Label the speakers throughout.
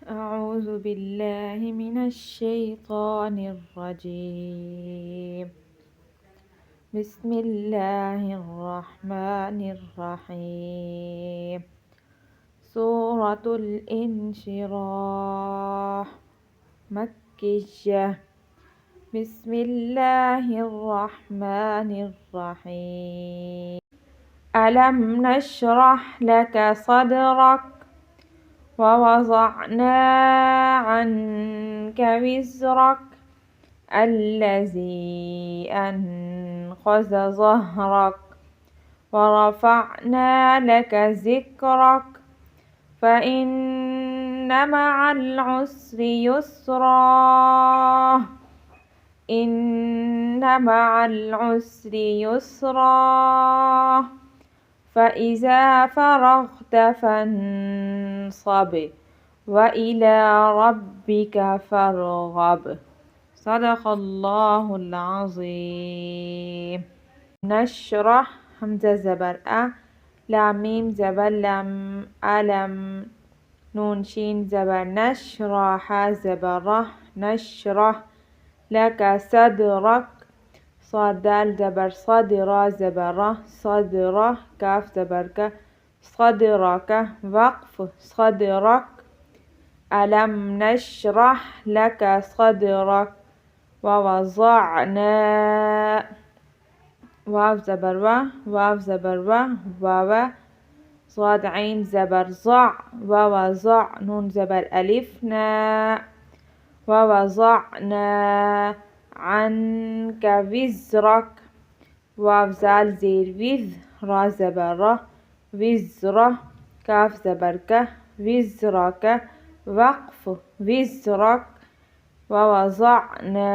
Speaker 1: أعوذ بالله من الشيطان الرجيم. بسم الله الرحمن الرحيم. سورة الإنشراح مكية. بسم الله الرحمن الرحيم. ألم نشرح لك صدرك ووضعنا عنك وزرك الذي أنقض ظهرك ورفعنا لك ذكرك فإن مع العسر يسرا إن مع العسر يسرا فإذا فرغت فانصب وإلى ربك فارغب. صدق الله العظيم. نشرح همزة زبر أ، لام ميم زبر لم، ألم، نون شين زبر نش، را ح زبر ره، نشرح لك صدرك، صاد دال زبر صاد، را زبر ره، صدره، كاف زبر ك، صدرك، وقف، صدرك. ألم نشرح لك صدرك ووضعنا، واو زبر و، واو زبر و، واو، صاد عين زبر ضع، ووضع، نون زبر ألف نا، ووضعنا عنك وزرك، واو زال زير وذ، را زبر ره، وزره، كاف زبر ك، وزرك، وقف، وزرك. ووضعنا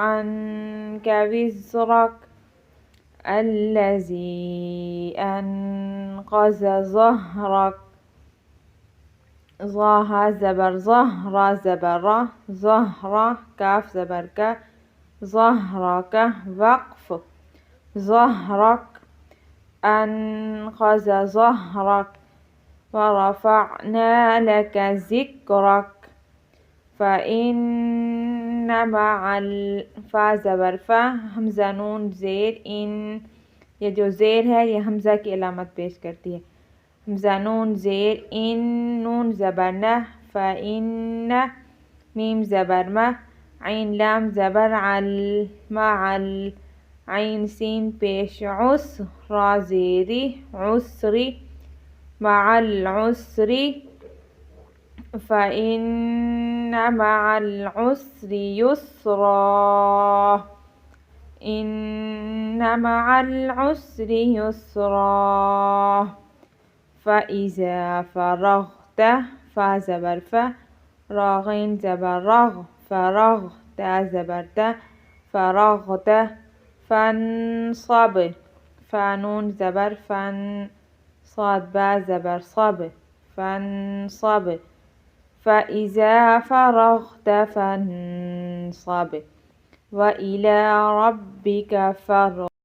Speaker 1: عنك وزرك الذي أنقض ظهرك، ظا زبر ظه، را زبر ره، ظهره، كاف زبر ك، ظهرك، وقف، ظهرك. أنقض ظهرك ورفعنا لك ذكرك فإن مع فا زبر فا، हमजा नून जेर इन, ये जो जेर है ये हमजा की अलामत पेश करती है। हमजा नून जेर इन, नून ज़बर न, फ़इन्न, मीम ज़बर म, ऐन लाम ज़बर अल, मअल, ऐन सीन पेश उस, रा ज़ेरी, उसरी, मअल उसरी, फ़इन्न मअल उसरि युस्रा, इन्न मअल उसरि युस्रा। फ़इज़ा फ़रग़त, फ़ा ज़बर फ़, रा ग़ैन ज़बर रग़, फ़रग़, ता ज़बर त, फ़रग़त, फ़न्صब, फ़ा नून ज़बर फ़न, صاد बा ज़बर صब, फ़न्صब। فإذا فرغت فانصب وإلى ربك فارغب.